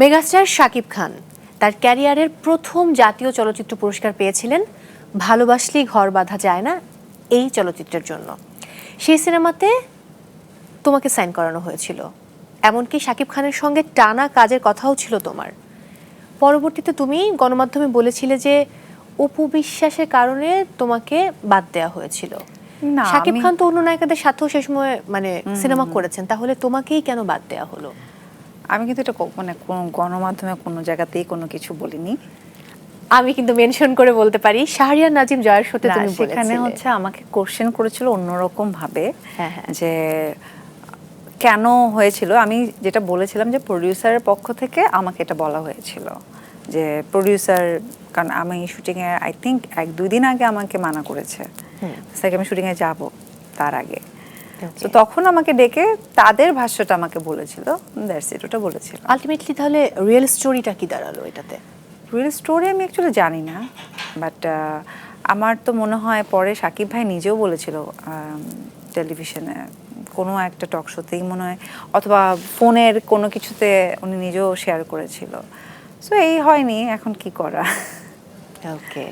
Megastar Shakib Khan তার ক্যারিয়ারের প্রথম জাতীয় চলচ্চিত্র পুরস্কার পেয়েছিলেন ভালোবাসলেই ঘর বাঁধা যায় না এই চলচ্চিত্রের জন্য। সেই সিনেমাতে তোমাকে সাইন করানো হয়েছিল, এমনকি শাকিব খানের সঙ্গে টানা কাজের কথাও ছিল তোমার। পরবর্তীতে তুমি গণমাধ্যমে বলেছিলে যে অপু বিশ্বাসের কারণে তোমাকে বাদ দেওয়া হয়েছিল। না, শাকিব খান তো অন্য নায়িকাদের সাথেও সে সময় সিনেমা করেছেন, তাহলে তোমাকেই কেন বাদ দেওয়া হলো? আমি কিন্তু এটা মানে কোনো গণমাধ্যমে কোনো জায়গাতেই কোনো কিছু বলিনি। আমি কিন্তু মেনশন করে বলতে পারি, শাহরিয়ার নাজিম জয়ের শোতে তুমি বলেছিলে। সেখানে হচ্ছে আমাকে কোশ্চেন করেছিল অন্যরকম ভাবে, হ্যাঁ হ্যাঁ, যে কেন হয়েছিল। আমি যেটা বলেছিলাম যে প্রোডিউসারের পক্ষ থেকে আমাকে এটা বলা হয়েছিল যে প্রোডিউসার, কারণ আমি শুটিংয়ে আই থিঙ্ক 1-2 দিন আগে আমাকে মানা করেছে আমি শুটিংয়ে যাব তার আগে। তো তখন আমাকে ডেকে তাদের ভাষ্যটা আমাকে বলেছিল, দ্যাটস ইট, ওটা বলেছিল। আলটিমেটলি তাহলে রিয়েল স্টোরিটা কি দাঁড়ালো এটাতে? রিয়েল স্টোরি আমি অ্যাকচুয়ালি জানি না, বাট আমার তো মনে হয় পরে সাকিব ভাই নিজেও বলেছিল টেলিভিশনে কোনো একটা টক শোতেই মনে হয়, অথবা ফোনের কোনো কিছুতে উনি নিজেও শেয়ার করেছিল। সো এই হয়নি, এখন কি করা। ওকে।